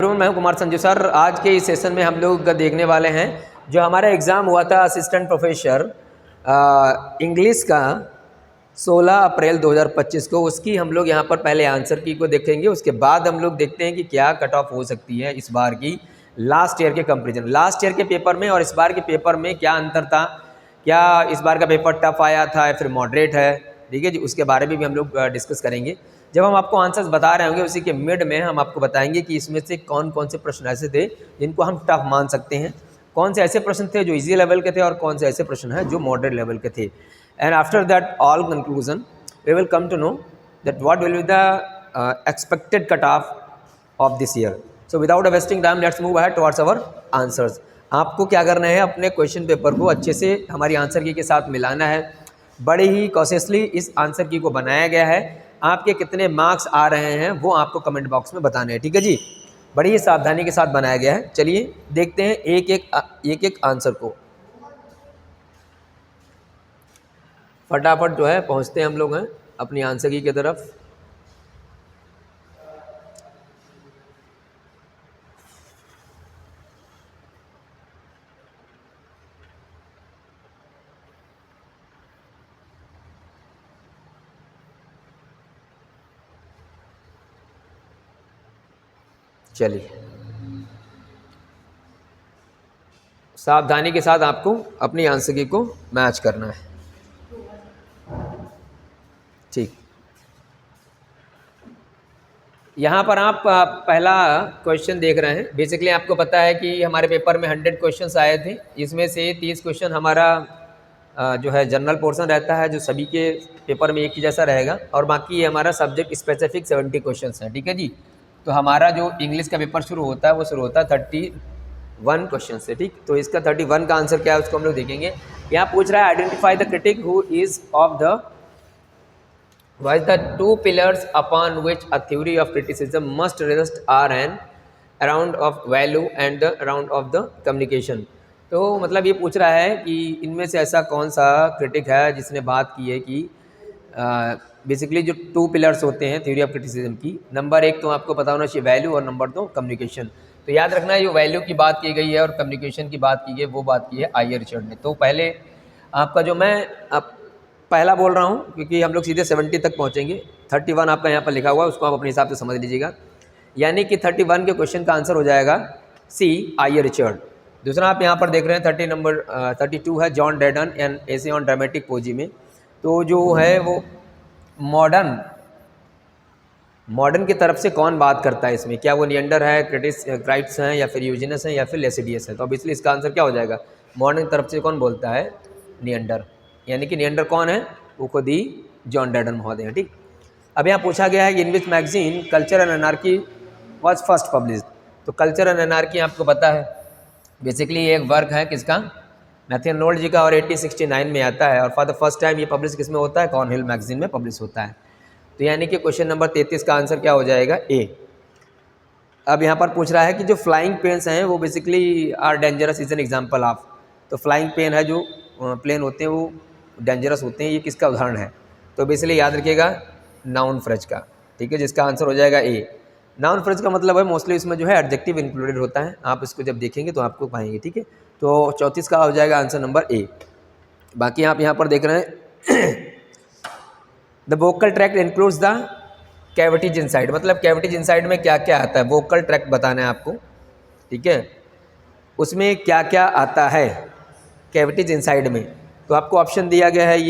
मैं हूं कुमार संजू सर। आज के इस सेशन में हम लोग देखने वाले हैं जो हमारा एग्ज़ाम हुआ था असिस्टेंट प्रोफेसर इंग्लिश का 16 अप्रैल 2025 को, उसकी हम लोग यहाँ पर पहले आंसर की को देखेंगे। उसके बाद हम लोग देखते हैं कि क्या कट ऑफ हो सकती है इस बार की लास्ट ईयर के कंपेरिजन, लास्ट ईयर के पेपर में और इस बार के पेपर में क्या अंतर था, क्या इस बार का पेपर टफ आया था या फिर मॉडरेट है। ठीक है जी, उसके बारे में भी हम लोग डिस्कस करेंगे। जब हम आपको आंसर्स बता रहे होंगे उसी के मिड में हम आपको बताएंगे कि इसमें से कौन कौन से प्रश्न ऐसे थे जिनको हम टफ मान सकते हैं, कौन से ऐसे प्रश्न थे जो इजी लेवल के थे और कौन से ऐसे प्रश्न हैं जो मॉडरेट लेवल के थे। And after that all conclusion we will come to know that what will be the expected cut off of this year. So without wasting time let's move ahead towards our answers. आपको क्या करना है, अपने question paper को अच्छे से हमारी answer की के साथ मिलाना है। बड़े ही कॉशियसली इस आंसर की को बनाया गया है। आपके कितने मार्क्स आ रहे हैं वो आपको कमेंट बॉक्स में बताने हैं। ठीक है जी, बड़ी ही सावधानी के साथ बनाया गया है। चलिए देखते हैं एक एक आंसर को। फटाफट जो है पहुंचते हैं हम लोग हैं अपनी आंसर की तरफ। चलिए सावधानी के साथ आपको अपनी आंसर की को मैच करना है। ठीक, यहाँ पर आप पहला क्वेश्चन देख रहे हैं। बेसिकली आपको पता है कि हमारे पेपर में 100 क्वेश्चंस आए थे, इसमें से 30 क्वेश्चन हमारा जो है जनरल पोर्शन रहता है जो सभी के पेपर में एक ही जैसा रहेगा, और बाकी ये हमारा सब्जेक्ट स्पेसिफिक 70 क्वेश्चंस हैं। ठीक है जी, तो हमारा जो इंग्लिश का पेपर शुरू होता है वो शुरू होता है 31 क्वेश्चन से। ठीक, तो इसका 31 का आंसर क्या है उसको हम लोग देखेंगे। यहाँ पूछ रहा है identify the critic who is of the Why the two pillars upon which a theory of criticism must rest are an around of value and the around of the communication। तो मतलब ये पूछ रहा है कि इनमें से ऐसा कौन सा क्रिटिक है जिसने बात की है कि बेसिकली जो टू पिलर्स होते हैं थ्योरी ऑफ क्रिटिसिज्म की, नंबर एक तो आपको पता होना चाहिए वैल्यू और नंबर दो कम्युनिकेशन। तो याद रखना है जो वैल्यू की बात की गई है और कम्युनिकेशन की बात की गई वो बात की है आईए रिचर्ड ने। तो पहले आपका जो मैं पहला बोल रहा हूँ क्योंकि हम लोग सीधे 70 तक पहुँचेंगे। 31 आपका यहाँ पर लिखा हुआ है, उसको आप अपने हिसाब से समझ लीजिएगा। यानी कि 31 के क्वेश्चन का आंसर हो जाएगा सी आईए रिचर्ड। दूसरा आप यहाँ पर देख रहे हैं 32 है John Dryden and essay on dramatic poesy में। तो जो है वो मॉडर्न की तरफ से कौन बात करता है इसमें, क्या वो नियंडर है, क्राइट्स हैं या फिर यूजिनस हैं या फिर लेसिडियस है। तो अब इसलिए इसका आंसर क्या हो जाएगा, मॉडर्न की तरफ से कौन बोलता है, नियंडर। यानी कि नियंडर कौन है, वो खुद ही जॉन ड्रेडन महोदय हैं। ठीक, अब यहाँ पूछा गया है कि in which magazine culture and anarchy was first published. तो कल्चर एंड एनार्की आपको पता है बेसिकली एक वर्क है किसका, मैथ्यू आर्नोल्ड जी का, और 1869 में आता है, और फॉर द फर्स्ट टाइम ये पब्लिश किस में होता है, कॉर्नहिल मैगजीन में पब्लिश होता है। तो यानी कि क्वेश्चन नंबर 33 का आंसर क्या हो जाएगा, ए। अब यहाँ पर पूछ रहा है कि जो फ्लाइंग पेन्स हैं वो basically are dangerous is an example of. तो फ्लाइंग पेन है जो प्लेन होते हैं वो डेंजरस होते हैं, ये किसका उदाहरण है। तो बेसिकली याद रखिएगा नाउन फ्रेज का। ठीक है, जिसका आंसर हो जाएगा ए। नाउन फ्रेज का मतलब है मोस्टली इसमें जो है एडजेक्टिव इंक्लूडेड होता है, आप इसको जब देखेंगे तो आपको पाएंगे। ठीक है, तो 34 का हो जाएगा आंसर नंबर ए। बाकी आप यहाँ पर देख रहे हैं the vocal tract includes the cavities inside. मतलब कैविटीज इनसाइड में क्या क्या आता है, वोकल ट्रैक्ट बताना है आपको। ठीक है, उसमें क्या क्या आता है कैविटीज इनसाइड में। तो आपको ऑप्शन दिया गया है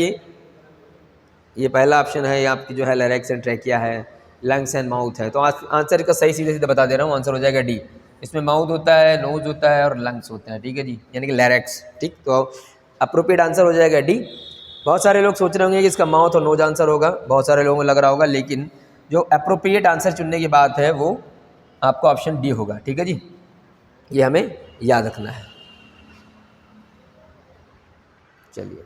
ये पहला ऑप्शन है, ये आपकी जो है लैरिंक्स एंड ट्रैकिया है, लंग्स एंड माउथ है। तो आंसर का सही सीधे सीधे बता दे रहा हूँ, आंसर हो जाएगा डी। इसमें माउथ होता है, नोज होता है और लंग्स होते हैं। ठीक है जी, यानी कि लैरिंक्स। ठीक, तो अप्रोप्रिएट आंसर हो जाएगा डी। बहुत सारे लोग सोच रहे होंगे कि इसका माउथ और नोज आंसर होगा, बहुत सारे लोगों को लग रहा होगा, लेकिन जो अप्रोप्रिएट आंसर चुनने की बात है वो आपका ऑप्शन डी होगा। ठीक है जी, ये हमें याद रखना है। चलिए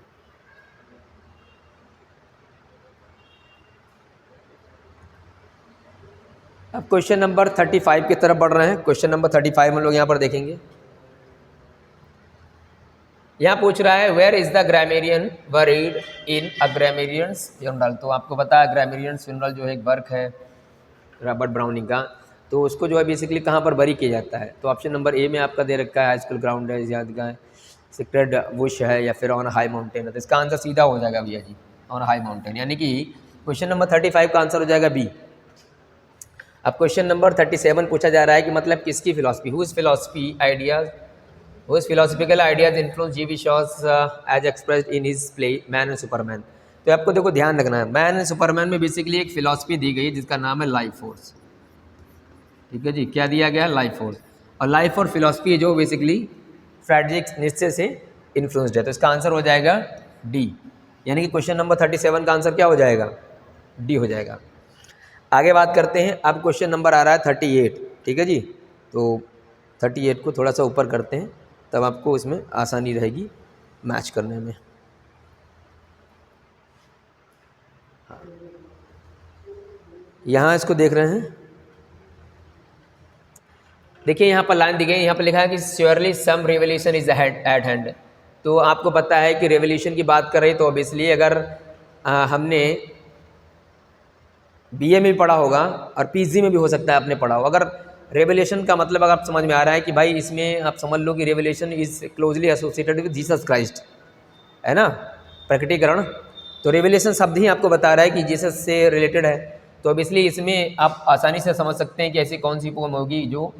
अब क्वेश्चन नंबर 35 की तरफ बढ़ रहे हैं। क्वेश्चन नंबर 35 हम लोग यहाँ पर देखेंगे। यहाँ पूछ रहा है where is the grammarian buried in a grammarian's funeral. तो आपको पता है ग्रामेरियंस फ्यूनरल जो है एक वर्क है रॉबर्ट ब्राउनिंग का, तो उसको जो है बेसिकली कहाँ पर बरी किया जाता है। तो ऑप्शन नंबर ए में आपका दे रखा है हाई स्कूल ग्राउंड है, यादगाह है, सीक्रेट बुश है, या फिर ऑन हाई माउंटेन है। तो इसका आंसर सीधा हो जाएगा भैया जी, ऑन हाई माउंटेन, यानी कि क्वेश्चन नंबर 35 का आंसर हो जाएगा बी। अब क्वेश्चन नंबर 37 पूछा जा रहा है कि मतलब किसकी philosophy, whose philosophy ideas, whose philosophical ideas influence G B. Shaw's as expressed in his play man and superman. तो आपको देखो ध्यान रखना है, मैन एंड सुपरमैन में बेसिकली एक फिलॉसफी दी गई है जिसका नाम है लाइफ फोर्स। ठीक है जी, क्या दिया गया है, लाइफ फोर्स। और लाइफ और फिलॉसफी है जो बेसिकली फ्रेडरिक नीत्शे से इन्फ्लुएंस्ड है। तो इसका आंसर हो जाएगा डी, यानी कि क्वेश्चन नंबर 37 का आंसर क्या हो जाएगा, डी हो जाएगा। आगे बात करते हैं, अब क्वेश्चन नंबर आ रहा है 38। ठीक है जी, तो 38 को थोड़ा सा ऊपर करते हैं, तब आपको इसमें आसानी रहेगी मैच करने में। यहाँ इसको देख रहे हैं, देखिए यहाँ पर लाइन दी गई, यहाँ पर लिखा है कि surely some revolution is at hand. तो आपको पता है कि रेवोल्यूशन की बात कर रहे तो ऑब्वियसली अगर हमने बीए में भी पढ़ा होगा और पीजी में भी हो सकता है आपने पढ़ा हो, अगर रेवोल्यूशन का मतलब अगर आप समझ में आ रहा है कि भाई इसमें आप समझ लो कि revolution is closely associated with Jesus Christ, है ना, प्रकटीकरण। तो रेवोल्यूशन शब्द ही आपको बता रहा है कि जीसस से रिलेटेड है। तो अब इसलिए इसमें आप आसानी से समझ सकते हैं कि ऐसी कौन सी पोम होगी जो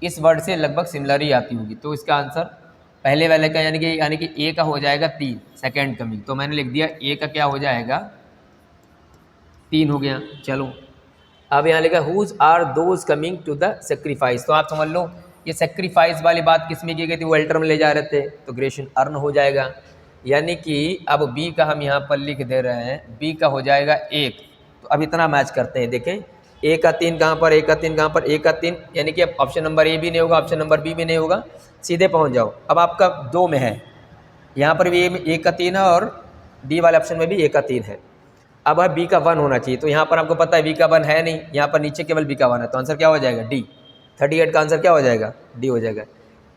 इस वर्ड से लगभग सिमिलर ही आती होगी। तो इसका आंसर पहले वाले का यानी कि ए का हो जाएगा 3, सेकेंड कमिंग। तो मैंने लिख दिया ए का क्या हो जाएगा, 3 हो गया। चलो अब यहाँ लिखा who are those coming to the sacrifice. तो आप समझ लो ये सेक्रीफाइस वाली बात किस में की गई थी, वो अल्टर में ले जा रहे थे, तो ग्रेशन अर्न हो जाएगा। यानी कि अब बी का हम यहाँ पर लिख दे रहे हैं, बी का हो जाएगा 1। तो अब इतना मैच करते हैं, देखें ए का 3 कहाँ पर, ए का 3 कहाँ पर, ए का 3, यानी कि अब ऑप्शन नंबर ए भी नहीं होगा, ऑप्शन नंबर बी भी नहीं होगा, सीधे पहुँच जाओ। अब आपका 2 में है, यहाँ पर भी ए का 3 है और डी वाले ऑप्शन में भी ए का 3 है। अब है बी का 1 होना चाहिए, तो यहाँ पर आपको पता है बी का 1 है नहीं, यहाँ पर नीचे केवल बी का 1 है, तो आंसर क्या हो जाएगा, डी। 38 का आंसर क्या हो जाएगा, डी हो जाएगा।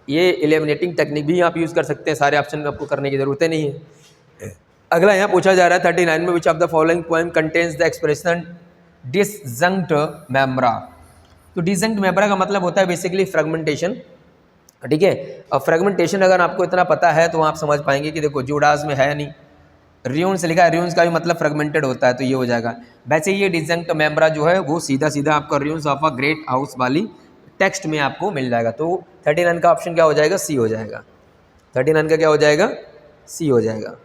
ये एलिमिनेटिंग टेक्निक भी आप यूज़ कर सकते हैं, सारे ऑप्शन आपको करने की ज़रूरत नहीं है। अगला यहाँ पूछा जा रहा है 39 में, which of the following poem contains the expression disjunct membra. तो डिसजंक्ट मेम्ब्रा का मतलब होता है बेसिकली फ्रेगमेंटेशन। ठीक है, और फ्रेगमेंटेशन अगर आपको इतना पता है तो आप समझ पाएंगे कि देखो जूडास में है नहीं, रियून्स लिखा है, रियून्स का भी मतलब फ्रेगमेंटेड होता है, तो ये हो जाएगा। वैसे ये डिसजंक्ट मेम्ब्रा जो है वो सीधा सीधा आपका ruins of a great house वाली टेक्स्ट में आपको मिल जाएगा। तो 39 का ऑप्शन क्या हो जाएगा, सी हो जाएगा। 39 का क्या हो जाएगा, सी हो जाएगा।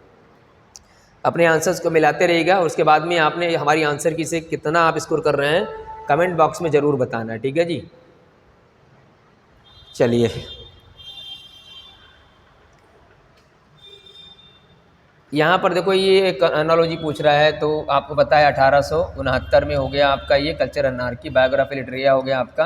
अपने आंसर्स को मिलाते रहिएगा, और उसके बाद में आपने हमारी आंसर की से कितना आप स्कोर कर रहे हैं कमेंट बॉक्स में ज़रूर बताना है। ठीक है जी, चलिए यहाँ पर देखो ये एक एनालॉजी पूछ रहा है, तो आपको पता है 1869 में हो गया आपका ये कल्चर अनार्की, बायोग्राफी लिटरेरिया हो गया आपका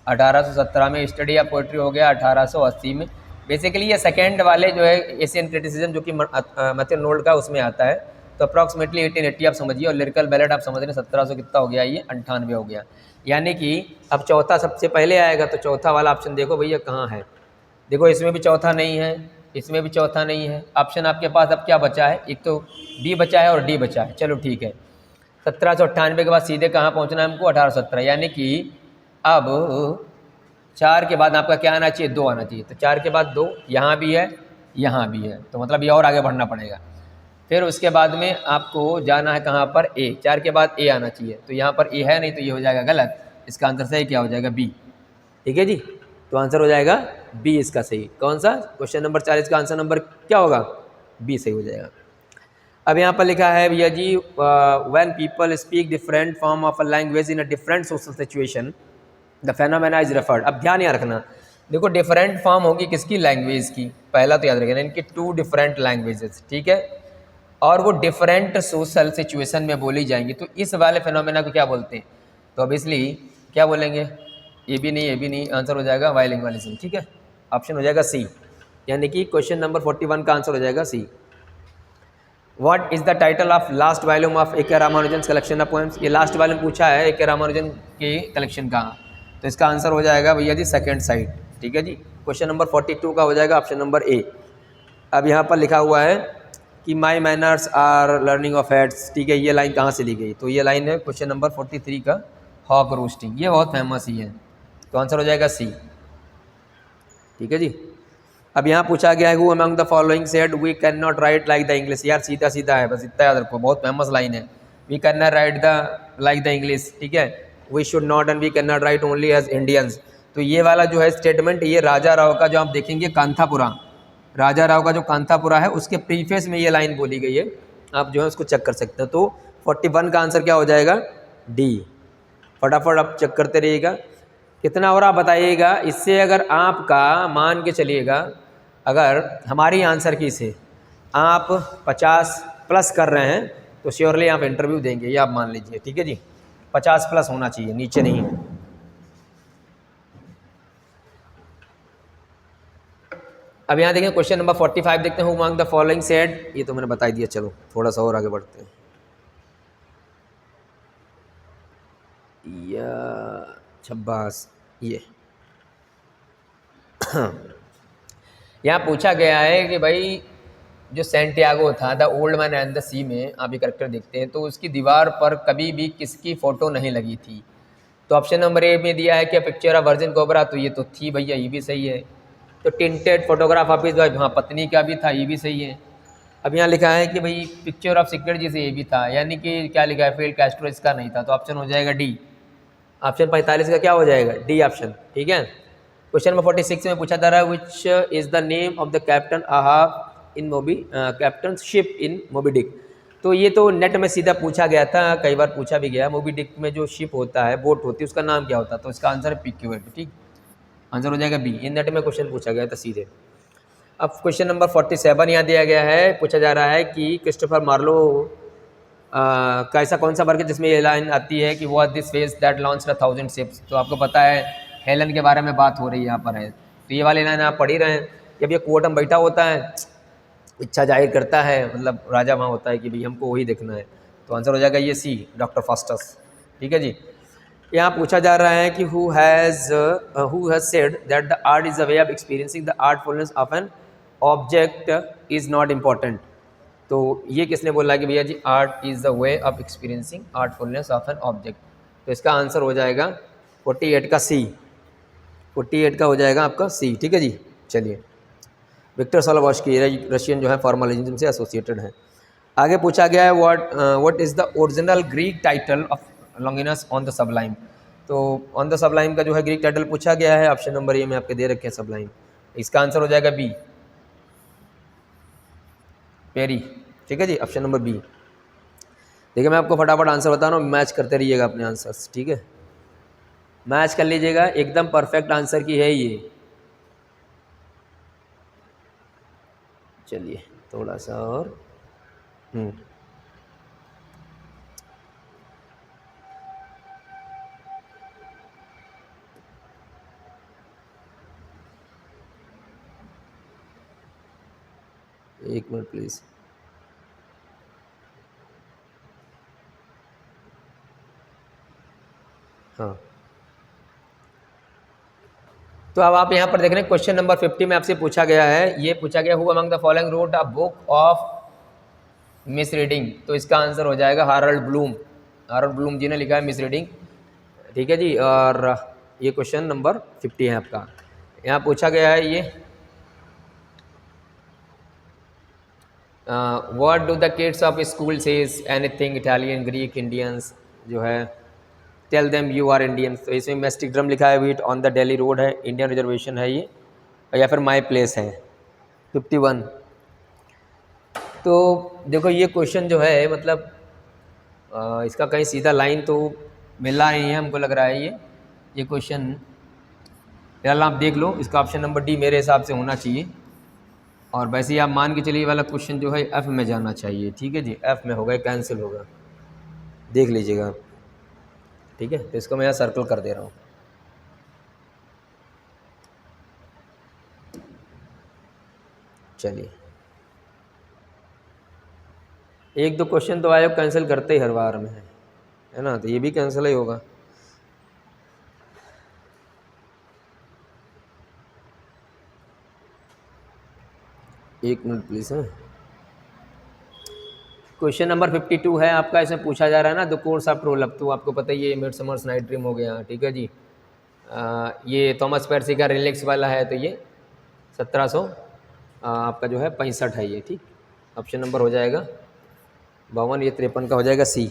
1817 में, स्टडी ऑफ पोइट्री हो गया 1880 में। बेसिकली ये सेकेंड वाले जो है एशियन क्रिटिसिज्म जो कि मैथ्यू नोल्ड का उसमें आता है, तो अप्रॉक्सीमेटली 1880 आप समझिए, और लिरिकल बैलेट आप समझ रहे हैं 1700 कितना हो गया, ये 98 हो गया। यानी कि अब चौथा सबसे पहले आएगा, तो चौथा वाला ऑप्शन देखो भैया कहाँ है, देखो इसमें भी चौथा नहीं है, इसमें भी चौथा नहीं है। ऑप्शन आपके पास अब क्या बचा है, एक तो बी बचा है और डी बचा है। चलो ठीक है, 1798 के बाद सीधे कहाँ पहुँचना है हमको, 1817, यानी कि अब 4 के बाद आपका क्या आना चाहिए, 2 आना चाहिए। तो 4 के बाद 2, यहाँ भी है, यहाँ भी है, तो मतलब ये और आगे बढ़ना पड़ेगा। फिर उसके बाद में आपको जाना है कहाँ पर, ए, 4 के बाद ए आना चाहिए, तो यहाँ पर ए है नहीं, तो ये हो जाएगा गलत। इसका आंसर सही क्या हो जाएगा, बी। ठीक है जी, तो आंसर हो जाएगा बी इसका सही। कौन सा, क्वेश्चन नंबर 40 का आंसर नंबर क्या होगा, बी सही हो जाएगा। अब यहाँ पर लिखा है भैया जी, when people speak different form of a language in a different social situation the phenomena is referred. अब ध्यान यहाँ रखना, देखो डिफरेंट फॉर्म होगी किसकी, लैंग्वेज की, पहला तो याद रखना, इनकी 2 डिफरेंट लैंग्वेजेस। ठीक है, और वो डिफरेंट सोशल सिचुएशन में बोली जाएंगी, तो इस वाले फेनोमेना को क्या बोलते हैं, तो अब इसलिए क्या बोलेंगे, ये भी नहीं, ये भी नहीं, आंसर हो जाएगा बाइलिंगुअलिज्म। ठीक है, ऑप्शन हो जाएगा सी, यानी कि क्वेश्चन नंबर 41 का आंसर हो जाएगा C. What is the title of last volume of A K Ramanujan collection of poems. ये लास्ट वॉल्यूम पूछा है ए के रामानुजन की कलेक्शन का, तो इसका आंसर हो जाएगा भैया जी सेकंड साइड। ठीक है जी, क्वेश्चन नंबर 42 का हो जाएगा ऑप्शन नंबर ए। अब यहाँ पर लिखा हुआ है कि my manners are learning of hats. ठीक है, ये लाइन कहाँ से ली गई, तो ये लाइन है क्वेश्चन नंबर 43 का, हॉक रोस्टिंग, ये बहुत फेमस ही है। तो आंसर हो जाएगा सी। ठीक है जी। अब यहाँ पूछा गया है who among the following said we can not write like the English. यार सीधा सीधा है, बस इतना याद रखो, बहुत फेमस लाइन है। We can not write the like the English, ठीक है। We should not and we can not write only as Indians. तो ये वाला जो है स्टेटमेंट, ये राजा राव का जो आप देखेंगे कांथापुरा, राजा राव का जो कांथापुरा है उसके प्रीफेस में ये लाइन बोली गई है। आप जो है उसको चेक कर सकते हैं। तो 41 का आंसर क्या हो जाएगा? डी। फटाफट आप चेक करते रहिएगा कितना हो रहा बताइएगा। इससे अगर आपका मान के चलिएगा, अगर हमारी आंसर की से आप 50 प्लस कर रहे हैं तो श्योरली आप इंटरव्यू देंगे, ये आप मान लीजिए। ठीक है जी, 50 प्लस होना चाहिए, नीचे नहीं। अब यहाँ देखें क्वेश्चन नंबर 45 देखते हैं। Who among the following said, ये तो मैंने बता दिया। चलो थोड़ा सा और आगे बढ़ते हैं। या 26 ये यहाँ पूछा गया है कि भाई जो सेंटियागो था the old man and the sea में आप ये करेक्टर देखते हैं तो उसकी दीवार पर कभी भी किसकी फ़ोटो नहीं लगी थी। तो ऑप्शन नंबर ए में दिया है कि पिक्चर ऑफ वर्जिन कोबरा, तो ये तो थी भैया, ये भी सही है। तो tinted photograph of his wife, हाँ पत्नी का भी था, ये भी सही है। अब यहाँ लिखा है कि भाई पिक्चर ऑफ सीक्रेट जी से ये भी था, यानी कि क्या लिखा है, फेल कैस्ट्रो, इसका नहीं था। तो ऑप्शन हो जाएगा डी। ऑप्शन 45 का क्या हो जाएगा? D option. ठीक है। क्वेश्चन नंबर 46 में पूछा जा रहा है which is the name of the captain Ahab in Moby captain ship in Moby Dick. तो ये तो नेट में सीधा पूछा गया था, कई बार पूछा भी गया। मोबी डिक में जो शिप होता है, बोट होती है, उसका नाम क्या होता है? तो इसका आंसर है PQ। ठीक, आंसर हो जाएगा बी। ये नेट में क्वेश्चन पूछा गया था सीधे। अब क्वेश्चन नंबर 47 यहाँ दिया गया है, पूछा जा रहा है कि क्रिस्टोफर मार्लो का ऐसा कौन सा वर्ग है जिसमें ये लाइन आती है कि what this face that launch the 1000 ships. तो आपको पता है हेलन के बारे में बात हो रही है यहाँ पर है। तो ये वाली लाइन आप पढ़ ही रहे हैं। जब ये कोर्ट में बैठा होता है, इच्छा जाहिर करता है, मतलब राजा वहाँ होता है कि भाई हमको वही देखना है। तो आंसर हो जाएगा ये सी, डॉक्टर फास्टस। ठीक है जी। यहाँ पूछा जा रहा है कि who has said that the art is a way of experiencing the artfulness of an object is not important. तो ये किसने बोला कि भैया जी art is the way of experiencing artfulness of an object. तो इसका आंसर हो जाएगा 48 का सी। 48 का हो जाएगा आपका सी। ठीक है जी। चलिए, विक्टर सोलोवस्की रशियन जो है फॉर्मलिज्म से एसोसिएटेड है। आगे पूछा गया है what is the original Greek title of Longinus on the Sublime. तो ऑन द सबलाइम का जो है ग्रीक टाइटल पूछा गया है। ऑप्शन नंबर ए में आपके दे रखे हैं सबलाइम। इसका आंसर हो जाएगा बी, पेरी। ठीक है जी, ऑप्शन नंबर बी। देखिए मैं आपको फटाफट आंसर बता रहा हूँ, मैच करते रहिएगा अपने आंसर्स। ठीक है, मैच कर लीजिएगा, एकदम परफेक्ट आंसर की है ये। चलिए थोड़ा सा और एक मिनट प्लीज़। हाँ, तो अब आप यहाँ पर देख रहे हैं क्वेश्चन नंबर 50 में आपसे पूछा गया है, ये पूछा गया who among the following wrote a book of miss reading. तो इसका आंसर हो जाएगा हार्ल्ड ब्लूम। हार्ल्ड ब्लूम जी ने लिखा है मिस रीडिंग। ठीक है जी। और ये क्वेश्चन नंबर 50 है आपका। यहाँ पूछा गया है ये what do the kids of school says anything Italian Greek Indians जो है tell them you are Indians. तो इसमें मैस्टिक ड्रम लिखा है, wheat on the daily road है, इंडियन रिजर्वेशन है ये, या फिर माई प्लेस है 51। तो देखो ये क्वेश्चन जो है मतलब इसका कहीं सीधा लाइन तो मिला नहीं है हमको लग रहा है। ये क्वेश्चन फिलहाल आप देख लो, इसका ऑप्शन नंबर डी मेरे हिसाब से होना चाहिए। और वैसे ही आप मान के चलिए वाला क्वेश्चन जो है एफ़ में जाना चाहिए। ठीक है जी, एफ़ में होगा, कैंसिल होगा, देख लीजिएगा। ठीक है, तो इसको मैं यहाँ सर्कल कर दे रहा हूँ। चलिए, एक दो क्वेश्चन तो आयोग कैंसिल करते ही हर बार में है ना, तो ये भी कैंसिल ही होगा। एक मिनट प्लीज़। है क्वेश्चन नंबर 52 है आपका। इसमें पूछा जा रहा है ना the course of true love. तो आपको पता ही है मिड समर्स नाइट ड्रीम हो गया। ठीक है जी। ये थॉमस पेर्सी का रिलैक्स वाला है, तो ये 1700 आपका जो है 65 है ये, ठीक। ऑप्शन नंबर हो जाएगा 52, ये 53 का हो जाएगा सी।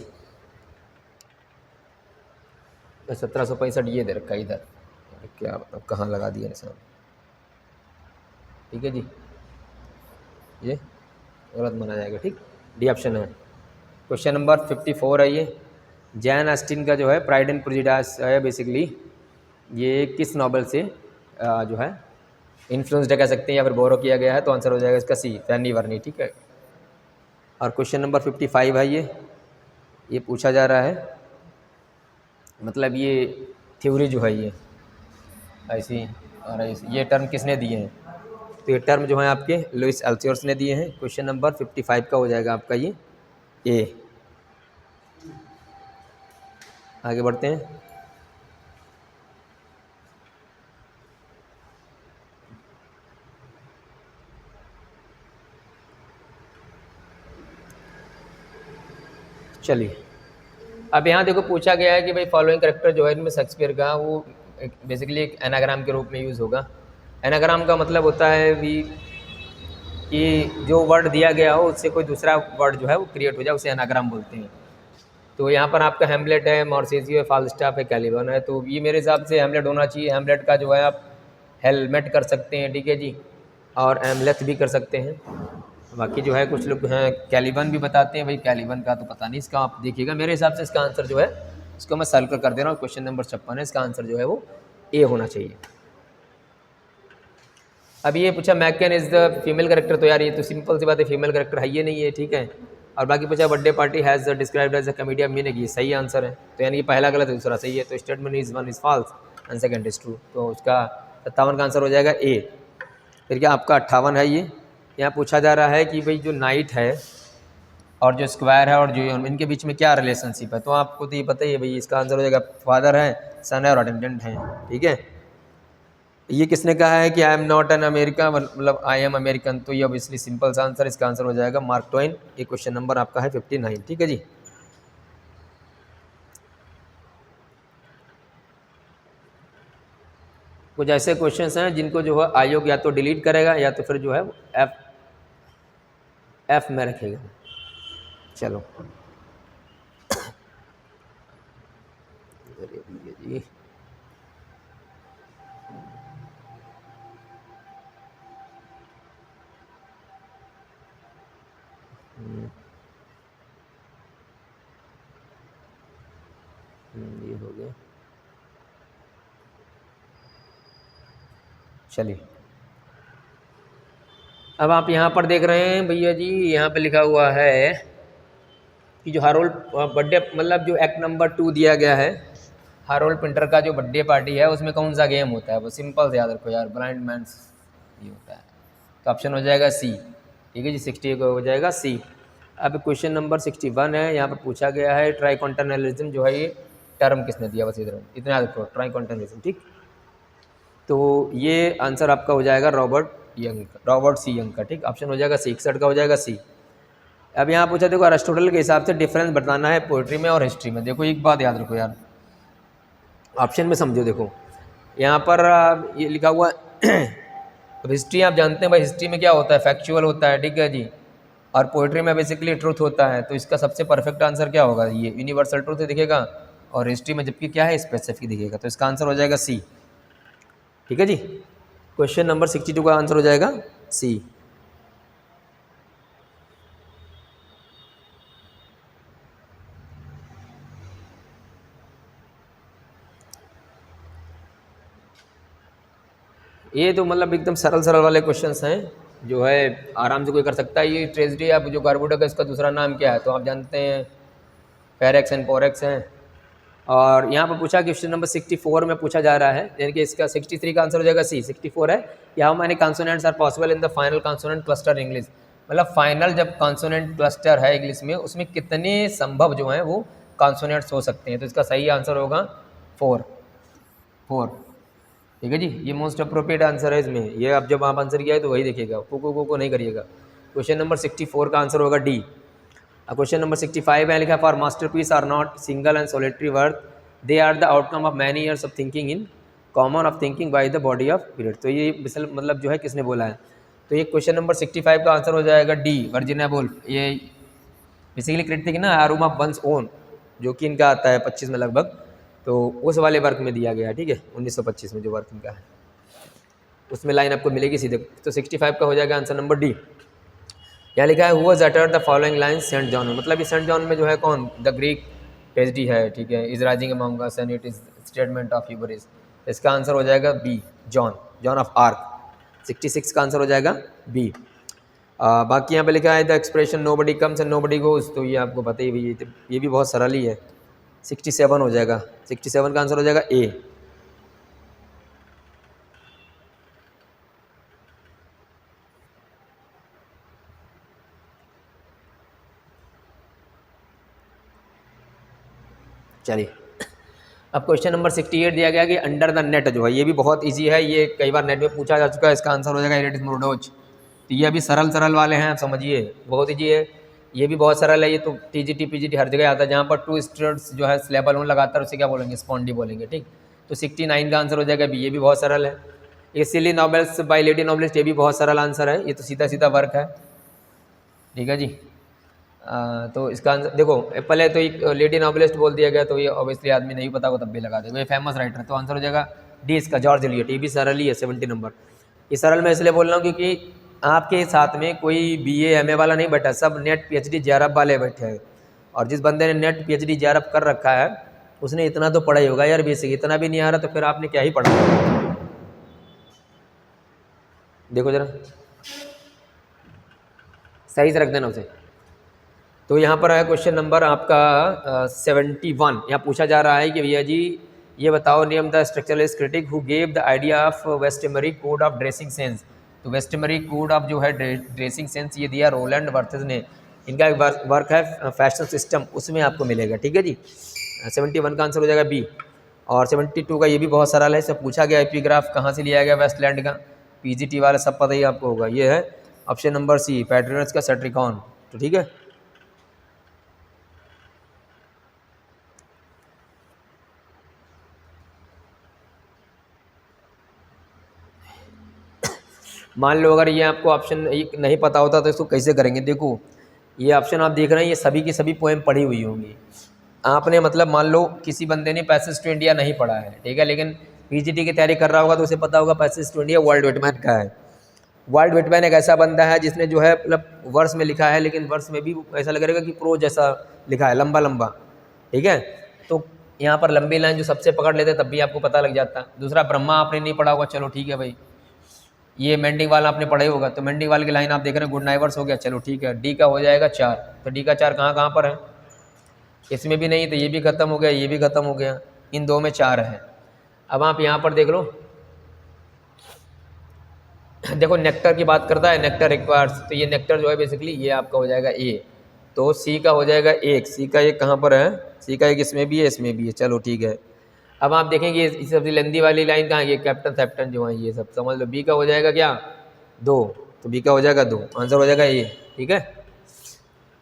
1765 ये दे रखा है इधर, क्या मतलब कहाँ लगा दिया निशान, ठीक है जी, ये गलत माना जाएगा, ठीक। डी ऑप्शन है। क्वेश्चन नंबर 54 है ये, जैन ऑस्टिन का जो है प्राइड एंड प्रेजुडिस है बेसिकली, ये किस नॉवेल से जो है इन्फ्लुएंस्ड कह सकते हैं या फिर बोरो किया गया है, तो आंसर हो जाएगा इसका सी, फैनी वर्नी, ठीक है। और क्वेश्चन नंबर 55 है ये पूछा जा रहा है, मतलब ये थ्योरी जो है ये ऐसी, और ये टर्म किसने दिए हैं, तो ये टर्म जो है आपके लुइस अल्थोर्स ने दिए हैं। क्वेश्चन नंबर 55 का हो जाएगा आपका ये ए। आगे बढ़ते हैं। चलिए, अब यहाँ देखो पूछा गया है कि भाई फॉलोइंग करेक्टर जो है इनमें शेक्सपियर का वो बेसिकली एक एनाग्राम के रूप में यूज़ होगा। एनाग्राम का मतलब होता है भी कि जो वर्ड दिया गया हो उससे कोई दूसरा वर्ड जो है वो क्रिएट हो जाए, उसे एनाग्राम बोलते हैं। तो यहाँ पर आपका हैमलेट है, मॉर्सेसियो है, फाल्स्टाफ है, कैलिबन है, तो ये मेरे हिसाब से हैमलेट होना चाहिए। हैमलेट का जो है आप हेलमेट कर सकते हैं, ठीक है जी, और एमलेथ भी कर सकते हैं। बाकी जो है कुछ लोग हैं कैलिबन भी बताते हैं, भाई कैलिबन का तो पता नहीं, इसका आप देखिएगा। मेरे हिसाब से इसका आंसर जो है इसको मैं सर्कल कर दे रहा हूँ, क्वेश्चन नंबर 56 है, इसका आंसर जो है वो ए होना चाहिए। अब ये पूछा McCain is the female character, तो यार ये तो सिंपल सी बात है, फीमेल करेक्टर है ये नहीं है, ठीक है। और बाकी पूछा birthday party has described as a comedian meaning, ये सही आंसर है, तो यानी कि पहला गलत है दूसरा सही है, तो statement is one is false and second is true, तो उसका 57 का आंसर हो जाएगा ए। फिर क्या आपका 58 है ये, यहाँ पूछा जा रहा है कि भाई जो नाइट है और जो स्क्वायर है और जो इनके बीच में क्या रिलेशनशिप है, तो आपको तो ये पता ही है भाई, इसका आंसर हो जाएगा फादर है, सन है और अटेंडेंट है, ठीक है। ये किसने कहा है कि I am not an America, मतलब आई एम अमेरिकन, तो ये ऑब्वियसली सिंपल सा आंसर, इसका आंसर हो जाएगा मार्क ट्वेन। ये क्वेश्चन नंबर आपका है 59, ठीक है जी। कुछ ऐसे क्वेश्चंस हैं जिनको जो है आयोग या तो डिलीट करेगा या तो फिर जो है एफ में रखेगा। चलो जी, ये हो गया। चलिए, अब आप यहाँ पर देख रहे हैं भैया जी, यहाँ पे लिखा हुआ है कि जो हारोल्ड बर्थडे, मतलब जो एक्ट नंबर 2 दिया गया है, हारोल्ड पिंटर का जो बर्थडे पार्टी है उसमें कौन सा गेम होता है, वो सिंपल से याद रखो यार, ब्लाइंड मैंस ये होता है, तो ऑप्शन हो जाएगा सी, ठीक है जी, 60 को हो जाएगा सी। अब क्वेश्चन नंबर 61 है, यहाँ पर पूछा गया है ट्राई कॉन्टिनेंटलिज्म जो है ये टर्म किसने दिया, बस इधर इतना याद रखो, ट्राई कॉन्टिनेंटलिज्म, ठीक। तो ये आंसर आपका हो जाएगा रॉबर्ट सी यंग का, ठीक। ऑप्शन हो जाएगा 61 का हो जाएगा सी। अब यहाँ पूछा देखो अरिस्टोटल के हिसाब से डिफरेंस बताना है पोइट्री में और हिस्ट्री में। देखो एक बात याद रखो यार, ऑप्शन में समझो, देखो यहाँ पर ये लिखा हुआ अब हिस्ट्री आप जानते हैं भाई, हिस्ट्री में क्या होता है, फैक्चुअल होता है, ठीक है जी, और पोइट्री में बेसिकली ट्रूथ होता है, तो इसका सबसे परफेक्ट आंसर क्या होगा, ये यूनिवर्सल ट्रूथ दिखेगा, और हिस्ट्री में जबकि क्या है स्पेसिफिक दिखेगा, तो इसका आंसर हो जाएगा सी, ठीक है जी। क्वेश्चन नंबर 62 का आंसर हो जाएगा सी। ये तो मतलब एकदम सरल सरल वाले क्वेश्चंस हैं, जो है आराम से कोई कर सकता है। ये ट्रेजडी या जो कार्बोडक है इसका दूसरा नाम क्या है, तो आप जानते हैं फेरेक्स एंड पोरेक्स हैं। और यहाँ पर पूछा क्वेश्चन नंबर 64 में पूछा जा रहा है, यानी कि इसका 63 का आंसर हो जाएगा सी। 64 है कि how many consonants are possible in the final consonant cluster English, मतलब फाइनल जब कॉन्सोनेंट क्लस्टर है इंग्लिश में, उसमें कितने संभव जो हैं वो कॉन्सोनेंट्स हो सकते हैं, तो इसका सही आंसर होगा 4, ठीक है जी। ये मोस्ट अप्रोप्रिएट आंसर है इसमें, ये अब जब आप आंसर किया है तो वही देखिएगा, को नहीं करिएगा। क्वेश्चन नंबर 64 का आंसर होगा डी। क्वेश्चन नंबर 65 है, लिखा for masterpiece are not single and solitary worth, they are the outcome of many years of thinking in common of thinking by the body of period. तो ये मतलब जो है किसने बोला है, तो ये क्वेश्चन नंबर 65 का आंसर हो जाएगा डी, वर्जीनिया वुल्फ। ये बेसिकली क्रिटिक ना आरूम ऑफ वंस ओन, जो कि इनका आता है 25 में लगभग, तो उस वाले वर्क में दिया गया है, ठीक है, 1925 में जो वर्क इनका है उसमें लाइन आपको मिलेगी सीधे। तो 65 का हो जाएगा आंसर नंबर डी। यहाँ लिखा है who was uttered the following line Saint John में, मतलब ये सेंट जॉन में जो है कौन, द ग्रीक ट्रेजेडी है, ठीक है, is rising among us and it is statement of hubris. इसका आंसर हो जाएगा B, John, John of Arc. 66 का आंसर हो जाएगा बी। बाकी यहाँ पे लिखा है the expression nobody comes and nobody goes, तो ये आपको पता ही है, ये भी बहुत सरल ही है। 67 हो जाएगा, 67 का आंसर हो जाएगा ए। चलिए अब क्वेश्चन नंबर 68 दिया गया कि अंडर द नेट जो है, ये भी बहुत इजी है, ये कई बार नेट में पूछा जा चुका है। इसका आंसर हो जाएगा इरेटिस मोरडोच। तो ये अभी सरल वाले हैं, आप समझिए, बहुत इजी है, ये भी बहुत सरल है। ये तो टीजीटी पीजीटी हर जगह आता है, जहाँ पर टू स्टूडेंट्स जो है स्लेबल होने लगातार उसे क्या बोलेंगे, स्पॉन्डी बोलेंगे, ठीक। तो 69 का आंसर हो जाएगा बी, ये भी बहुत सरल है। ये सिली नॉवेल्स बाय लेडी नॉवेलिस्ट, ये भी बहुत सरल आंसर है, ये तो सीधा सीधा वर्क है, ठीक है जी। तो इसका आंसर देखो, पहले तो एक लेडी नॉवेलिस्ट बोल दिया गया, तो ये ऑब्वियसली आदमी नहीं पता को तब भी लगा देगा, ये फेमस राइटर है, तो आंसर हो जाएगा डी इसका, जॉर्ज एलियट। ये भी सरल ही है, 70 नंबर। ये सरल मैं इसलिए बोल रहा हूँ क्योंकि आपके साथ में कोई बीए एमए वाला नहीं बैठा, सब नेट पीएचडी जेआरएफ वाले बैठे हैं, और जिस बंदे ने नेट पीएचडी जेआरएफ कर रखा है उसने इतना तो पढ़ा ही होगा यार, बेसिक इतना भी नहीं आ रहा तो फिर आपने क्या ही पढ़ा। देखो जरा सही से रख देना उसे। तो यहाँ पर है क्वेश्चन नंबर आपका 71। यहाँ पूछा जा रहा है कि भैया जी ये बताओ, name the structuralist critic who gave the idea of vestimentary code of dressing sense. तो वेस्टमरी कोड ऑफ जो है ड्रेसिंग सेंस ये दिया रोलैंड बर्थेस ने, इनका एक वर्क है फैशन सिस्टम, उसमें आपको मिलेगा, ठीक है जी। 71 का आंसर हो जाएगा बी। और 72 का ये भी बहुत सरल है, इससे पूछा गया एपिग्राफ कहाँ से लिया गया, वेस्टलैंड का, पीजीटी वाला सब पता ही आपको होगा। ये है ऑप्शन नंबर सी, पैट्रियट्स का सेट्रिकॉन, तो ठीक है। मान लो अगर ये आपको ऑप्शन नहीं पता होता तो इसको कैसे करेंगे, देखो ये ऑप्शन आप देख रहे हैं, ये सभी की सभी पोएम पढ़ी हुई होंगी आपने, मतलब मान लो किसी बंदे ने पैसेज टू इंडिया नहीं पढ़ा है, ठीक है, लेकिन पीजीटी की तैयारी कर रहा होगा तो उसे पता होगा passage to India Walt Whitman का है। वर्ल्ड विटमैन एक ऐसा बंदा है जिसने जो है मतलब वर्स में लिखा है, लेकिन वर्स में भी ऐसा लगेगा कि प्रो जैसा लिखा है, लंबा लंबा, ठीक है। तो यहाँ पर लंबी लाइन जो सबसे पकड़ लेते तब भी आपको पता लग जाता। दूसरा ब्रह्मा आपने नहीं पढ़ा होगा, चलो ठीक है भाई। ये मेंडिंग वाला आपने पढ़ा ही होगा, तो मेंडिंग वाले की लाइन आप देख रहे हैं, गुड नाइवर्स हो गया, चलो ठीक है। डी का हो जाएगा 4, तो डी का 4 कहाँ पर है, इसमें भी नहीं, तो ये भी खत्म हो गया, ये भी खत्म हो गया, इन दो में 4 है। अब आप यहाँ पर देख लो, देखो नेक्टर की बात करता है, नेक्टर रिक्वायर्स, तो ये नेक्टर जो है बेसिकली ये आपका हो जाएगा ए। तो सी का हो जाएगा एक, सी का एक कहाँ पर है, सी का एक इसमें भी है, इसमें भी है, चलो ठीक है। अब आप देखेंगे इस सबसे लेंदी वाली लाइन कहाँ है, ये कैप्टन कैप्टन जो है ये सब समझ लो। बी का हो जाएगा क्या 2, तो बी का हो जाएगा 2, आंसर हो जाएगा ए, ठीक है।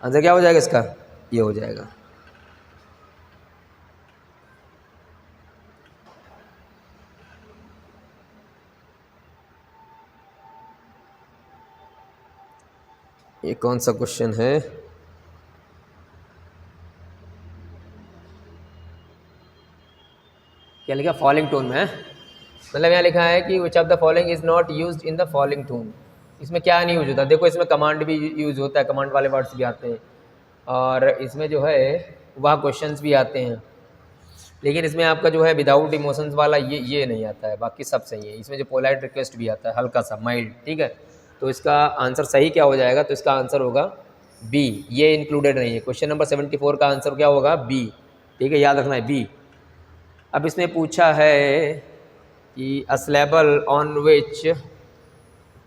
आंसर क्या हो जाएगा इसका, ये हो जाएगा। ये कौन सा क्वेश्चन है, क्या लिखा, फॉलोइंग टोन में है, मतलब यहाँ लिखा है कि विच of the following is not used in the following tone. इसमें क्या नहीं यूज होता, देखो इसमें कमांड भी यूज होता है, कमांड वाले वर्ड्स भी आते हैं, और इसमें जो है वह क्वेश्चंस भी आते हैं, लेकिन इसमें आपका जो है विदाउट इमोशंस वाला ये नहीं आता है, बाकी सब सही है। इसमें जो पोलाइट रिक्वेस्ट भी आता है, हल्का सा माइल्ड, ठीक है। तो इसका आंसर सही क्या हो जाएगा, तो इसका आंसर होगा बी, ये इंक्लूडेड नहीं है। क्वेश्चन नंबर 74 का आंसर क्या होगा, बी, ठीक है, याद रखना है बी। अब इसमें पूछा है कि अ स्लेबल ऑन विच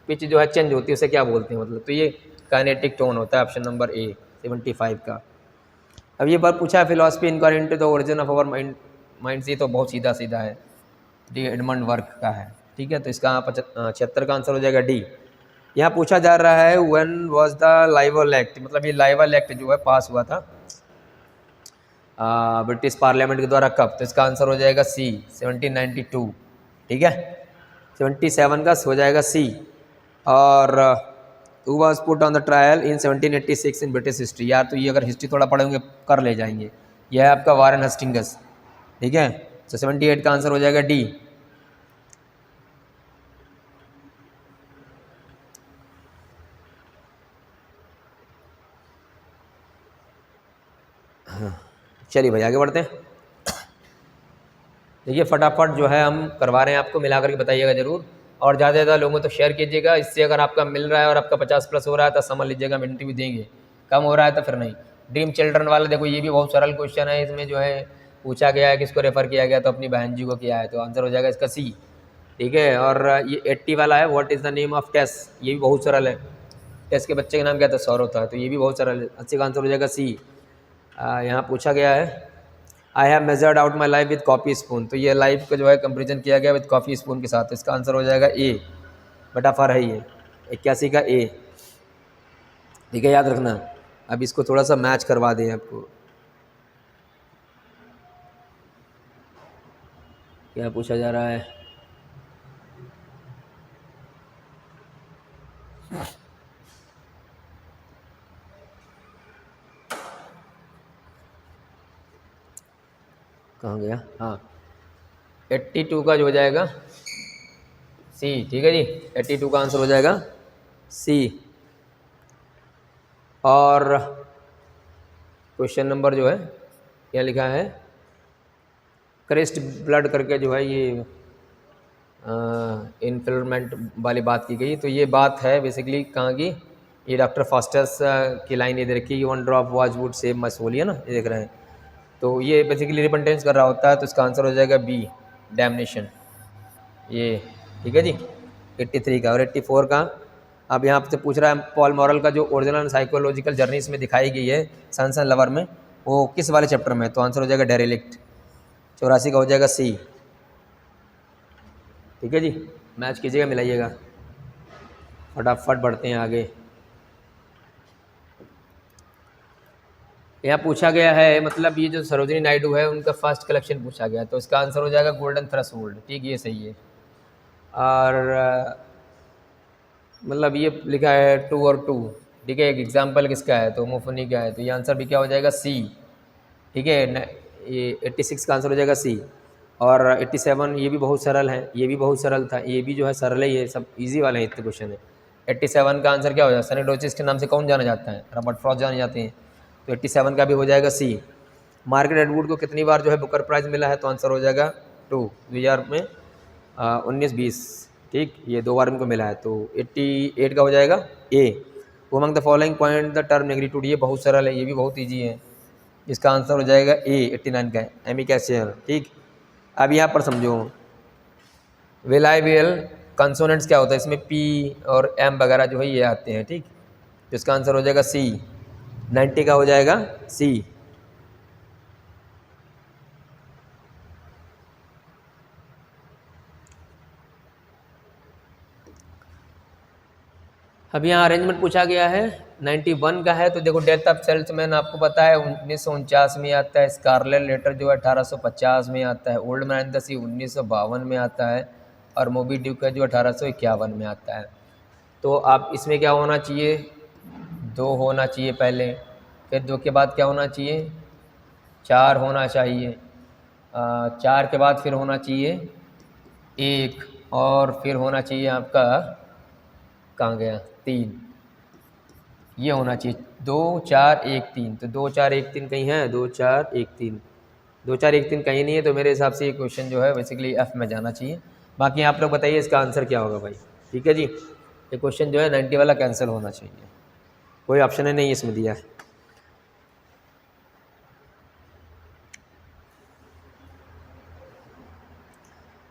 पिच जो है चेंज होती है उसे क्या बोलते हैं, मतलब, तो ये काइनेटिक टोन होता है, ऑप्शन नंबर ए 75 का। अब ये बात पूछा है philosophy inquiry into the origin of our mind, ये तो बहुत सीधा सीधा है, ठीक है, एडमंड वर्क का है, ठीक है। तो इसका 76 का आंसर हो जाएगा डी। यहाँ पूछा जा रहा है व्हेन वाज द लाइवल एक्ट, मतलब ये लाइवल एक्ट जो है पास हुआ था ब्रिटिश पार्लियामेंट के द्वारा कब, तो इसका आंसर हो जाएगा सी 1792, ठीक है। 77 का हो जाएगा सी। और who was put on the trial in 1786 in British history. यार तो ये अगर हिस्ट्री थोड़ा पढ़ेंगे कर ले जाएंगे। यह है आपका वारेन हेस्टिंग्स, ठीक है। तो 78 का आंसर हो जाएगा डी। चलिए भाई आगे बढ़ते हैं। देखिए फटाफट जो है हम करवा रहे हैं, आपको मिला करके बताइएगा ज़रूर, और ज़्यादा से ज़्यादा लोगों तो शेयर कीजिएगा। इससे अगर आपका मिल रहा है और आपका 50+ हो रहा है तो समझ लीजिएगा हम इंटरव्यू देंगे, कम हो रहा है तो फिर नहीं। ड्रीम चिल्ड्रन वाला देखो ये भी बहुत सरल क्वेश्चन है। इसमें जो है पूछा गया है किसको रेफ़र किया गया, तो अपनी बहन जी को किया है, तो आंसर हो जाएगा इसका सी, ठीक है। और ये 80 वाला है, what is the name of Tess, ये भी बहुत सरल है। टेस के बच्चे का नाम क्या था, सौरव था, तो ये भी बहुत सरल है। 80 का आंसर हो जाएगा सी। यहाँ पूछा गया है I have measured out my life with coffee spoon, तो ये लाइफ का जो है कंपेरिजन किया गया विद कॉफ़ी स्पून के साथ, इसका आंसर हो जाएगा ए। बटा फर है ये 81 का ए, ठीक है, याद रखना। अब इसको थोड़ा सा मैच करवा दें आपको। क्या पूछा जा रहा है, कहाँ गया, हाँ 82 का जो हो जाएगा सी, ठीक है जी। 82 का आंसर हो जाएगा सी। और क्वेश्चन नंबर जो है क्या लिखा है, क्रेस्ट ब्लड करके जो है ये इन्फ्लेमेंट वाली बात की गई। तो ये बात है बेसिकली कहाँ की, ये डॉक्टर फास्टस की लाइन ये दे रखी, one drop was would save my soul, है ना, ये देख रहे हैं। तो ये बेसिकली रिपेंटेंस कर रहा होता है, तो इसका आंसर हो जाएगा बी, डैमनेशन, ये, ठीक है जी। 83 का। और 84 का अब यहाँ से पूछ रहा है पॉल मॉरल का जो ओरिजिनल साइकोलॉजिकल जर्नी इसमें दिखाई गई है सन्स एंड लवर में, वो किस वाले चैप्टर में, तो आंसर हो जाएगा डेरेलिक्ट। 84 का हो जाएगा सी, ठीक है जी। मैच कीजिएगा, मिलाइएगा, फटाफट बढ़ते हैं आगे। यहाँ पूछा गया है, मतलब ये जो सरोजिनी नायडू है उनका फर्स्ट कलेक्शन पूछा गया, तो इसका आंसर हो जाएगा गोल्डन थ्रेशोल्ड, ठीक, ये सही है। और मतलब ये लिखा है 2 और 2, ठीक है, एक एग्जाम्पल किसका है, तो मोफनी का है, तो ये आंसर भी क्या हो जाएगा सी, ठीक है। ये 86 का आंसर हो जाएगा सी। और 87 ये भी बहुत सरल है, ये भी बहुत सरल था, ये भी जो है सरल ही है, सब इजी वाले हैं इतने क्वेश्चन है। 87 का आंसर क्या हो जाएगा, सनीडोचिस के नाम से कौन जाना जाता है, रॉबर्ट फ्रॉस्ट जाने जाते हैं, तो 87 का भी हो जाएगा सी। मार्garet एटवुड को कितनी बार जो है बुकर प्राइज़ मिला है, तो आंसर हो जाएगा 2, 2000 में 19-20, ठीक, ये 2 बार इनको मिला है, तो 88 का हो जाएगा A. Among the following point the term negritude, ये बहुत सरल है, ये भी बहुत ईजी है, इसका आंसर हो जाएगा ए, 89 का एमी कैसियर, ठीक। अब यहाँ पर समझो वेलाइवियल कंसोनेंट्स क्या होता है, इसमें पी और एम वगैरह जो है ये आते हैं, ठीक, तो इसका आंसर हो जाएगा सी, 90 का हो जाएगा सी। अब यहाँ अरेंजमेंट पूछा गया है, 91 का है, तो देखो डेथ ऑफ सेल्समैन आपको पता है 1949 में आता है, स्कारलेट लेटर जो है 1850 में आता है, ओल्ड मैन द सी 1952 में आता है, और मोबी ड्यूक का जो 1851 में आता है। तो आप इसमें क्या होना चाहिए, 2 होना चाहिए पहले, फिर 2 के बाद क्या होना चाहिए, 4 होना चाहिए, 4 के बाद फिर होना चाहिए 1, और फिर होना चाहिए आपका, कहाँ गया, 3, ये होना चाहिए 2 4 1 3, तो 2 4 1 3 कहीं है, 2 4 1 3, 2 4 1 3 कहीं नहीं है, तो मेरे हिसाब से ये क्वेश्चन जो है बेसिकली एफ में जाना चाहिए। बाकी आप लोग बताइए इसका आंसर क्या होगा भाई, ठीक है जी। ये क्वेश्चन जो है 90 वाला कैंसिल होना चाहिए, कोई ऑप्शन ही नहीं इसमें दिया है।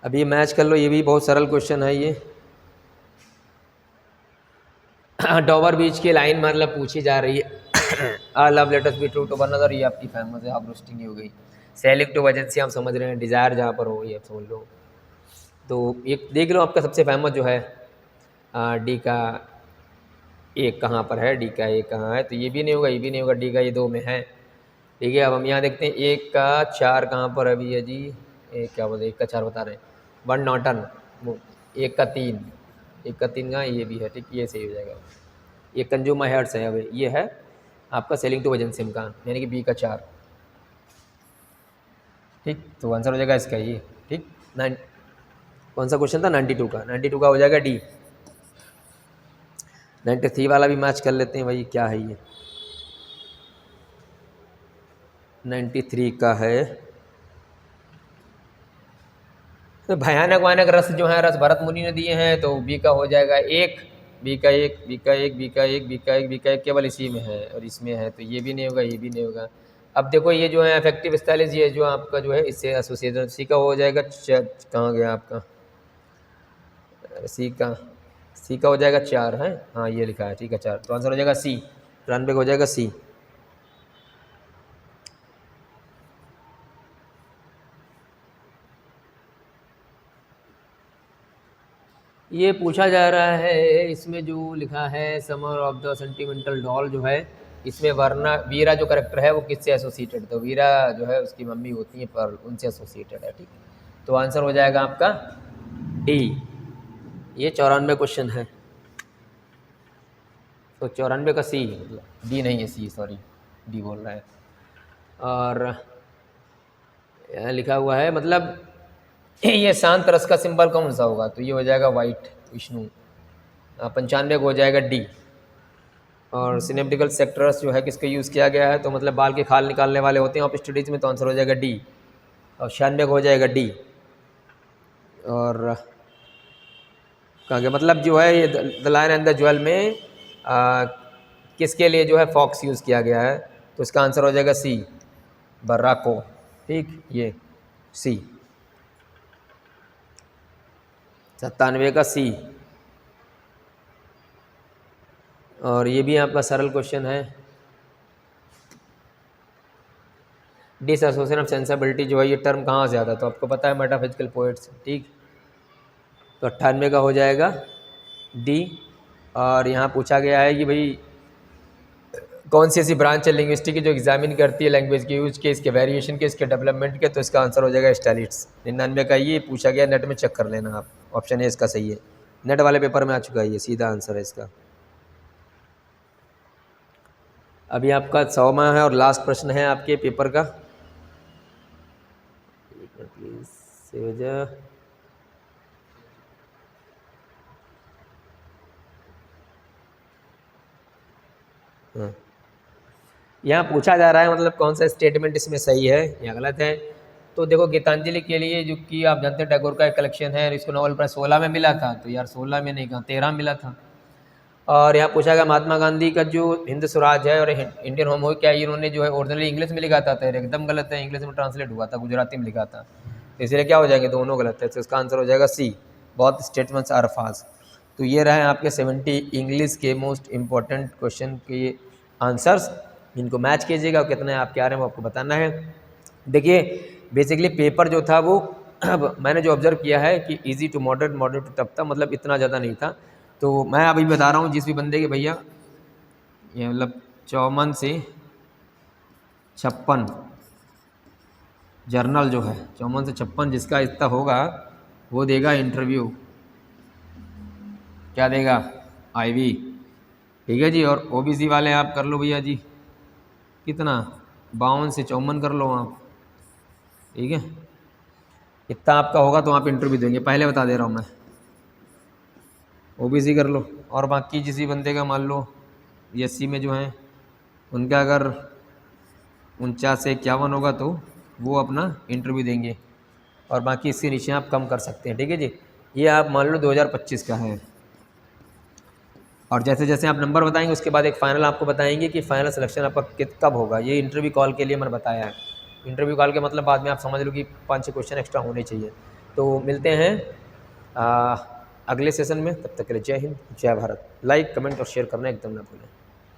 अब ये मैच कर लो, ये भी बहुत सरल क्वेश्चन है ये। डॉवर बीच की लाइन मतलब पूछी जा रही है, ah love let us be true to one another, ये आपकी फेमस है, आप रोस्टिंग ही हो गई। सेलिंग टू वैकेंसी आप समझ रहे हैं, डिज़ायर जहाँ पर हो ये आप समझ लो। तो ये देख लो आपका सबसे फेमस जो है डी का एक कहाँ पर है, डी का एक कहाँ है, तो ये भी नहीं होगा, ये भी नहीं होगा, डी का ये 2 में है, ठीक है। अब हम यहाँ देखते हैं 1 का 4 कहाँ पर अभी है जी, क्या बोलते हैं 1 का 4 बता रहे हैं, 1 नॉर्टन, वो 1 का 3, 1 का 3 का ये भी है, ठीक, ये सही हो जाएगा। ये कंज्यूमर हेड्स है, अब ये है आपका सेलिंग टू एजेंसी का, यानी कि बी का 4, ठीक। तो आंसर हो जाएगा इसका ये, ठीक। कौन सा क्वेश्चन था? 92 का। 92 का हो जाएगा डी। 93 वाला भी मैच कर लेते हैं भाई, क्या है ये? 93 का है तो भयानक भयानक रस जो है, रस भरत मुनि ने दिए हैं, तो बी का हो जाएगा 1, बी का 1, बी का 1, बी का 1, बी का 1, बी का 1 केवल इसी में है और इसमें है, तो ये भी नहीं होगा, ये भी नहीं होगा। अब देखो ये जो है इफेक्टिव स्टाइलिश, ये जो आपका जो है इससे एसोसिएटेड, सी का हो जाएगा, कहाँ गया आपका सी का? सी का हो जाएगा 4 है, हाँ ये लिखा है, ठीक है 4, तो आंसर हो जाएगा सी। 93 हो जाएगा सी। ये पूछा जा रहा है, इसमें जो लिखा है summer of the sentimental doll जो है, इसमें वरना वीरा जो करेक्टर है वो किससे एसोसिएटेड? तो वीरा जो है उसकी मम्मी होती है पर्ल, उनसे एसोसिएटेड है, ठीक। तो आंसर हो जाएगा आपका डी। ये 94 क्वेश्चन है, तो 94 का सी, मतलब डी नहीं है सी, सॉरी डी बोल रहा है। और यहाँ लिखा हुआ है मतलब ये शांत रस का सिंबल कौन सा होगा? तो ये हो जाएगा वाइट, विष्णु। 95 को हो जाएगा डी। और सिनेप्टिकल सेक्टर्स जो है किसका यूज़ किया गया है? तो मतलब बाल के खाल निकालने वाले होते हैं आप स्टडीज़ में, तो आंसर हो जाएगा डी। और 96 को हो जाएगा डी। और कहाँ गया? मतलब जो है ये the lion and the jewel में किसके लिए जो है फॉक्स यूज़ किया गया है? तो इसका आंसर हो जाएगा सी, बर्राको, ठीक, ये सी। 97 का सी। और ये भी आपका सरल क्वेश्चन है, डिसएसोसिएशन ऑफ सेंसिबिलिटी जो है ये टर्म कहाँ से आता है? तो आपको पता है मेटाफिजिकल पोएट्स, ठीक। तो 98 का हो जाएगा डी। और यहाँ पूछा गया है कि भाई कौन सी ऐसी ब्रांच है लिंग्विस्टिक की जो एग्जामिन करती है लैंग्वेज के यूज के, इसके वेरिएशन के, इसके डेवलपमेंट के? तो इसका आंसर हो जाएगा स्टाइलिट्स। 99 का ये पूछा गया, नेट में चेक कर लेना आप, ऑप्शन ए इसका सही है, नेट वाले पेपर में आ चुका है, ये सीधा आंसर है इसका। अभी आपका 100वां है और लास्ट प्रश्न है आपके पेपर का, प्लीज सेव हो जा। हाँ, यहाँ पूछा जा रहा है मतलब कौन सा स्टेटमेंट इसमें सही है या गलत है। तो देखो गीतांजलि के लिए जो कि आप जानते हैं टैगोर का एक कलेक्शन है, इसको नोबेल प्राइज 16 में मिला था, तो यार 16 में नहीं कहा 13 में मिला था। और यहाँ पूछा गया महात्मा गांधी का जो हिंद स्वराज है और इंडियन होम हो, क्या इन्होंने जो है ओरिजिनली इंग्लिश में लिखा था? तो एकदम गलत है, इंग्लिश में ट्रांसलेट हुआ था, गुजराती में लिखा था, तो इसलिए क्या हो जाएंगे? दोनों गलत है, तो इसका आंसर हो जाएगा सी, बहुत स्टेटमेंट्स आर फाल्स। तो ये रहे आपके 70 इंग्लिश के मोस्ट इम्पॉर्टेंट क्वेश्चन के आंसर्स, इनको मैच कीजिएगा और कितने आपके आ रहे हैं वो आपको बताना है। देखिए बेसिकली पेपर जो था वो अब मैंने जो ऑब्जर्व किया है कि easy to moderate, moderate to tough था, मतलब इतना ज़्यादा नहीं था। तो मैं अभी बता रहा हूँ जिस भी बंदे के भैया ये मतलब 54 से 56 जर्नल जो है 54 से 56 जिसका इतना होगा वो देगा इंटरव्यू, क्या देगा? आईवी, ठीक है जी। और ओबीसी वाले आप कर लो भैया जी, कितना 52 से 54 कर लो आप, ठीक है, इतना आपका होगा तो आप इंटरव्यू देंगे, पहले बता दे रहा हूँ मैं। ओबीसी कर लो, और बाकी किसी बंदे का मान लो एससी में जो है उनका अगर 49 से 51 होगा तो वो अपना इंटरव्यू देंगे, और बाकी इसके नीचे आप कम कर सकते हैं, ठीक है जी। ये आप मान लो 2025 का है। और जैसे जैसे आप नंबर बताएंगे उसके बाद एक फ़ाइनल आपको बताएंगे कि फ़ाइनल सिलेक्शन आपका कब होगा। ये इंटरव्यू कॉल के लिए मैंने बताया है, इंटरव्यू कॉल के मतलब बाद में आप समझ लो कि 5-6 क्वेश्चन एक्स्ट्रा होने चाहिए। तो मिलते हैं अगले सेशन में, तब तक के लिए जय हिंद, जय भारत। लाइक, कमेंट और शेयर करना एकदम ना भूलें।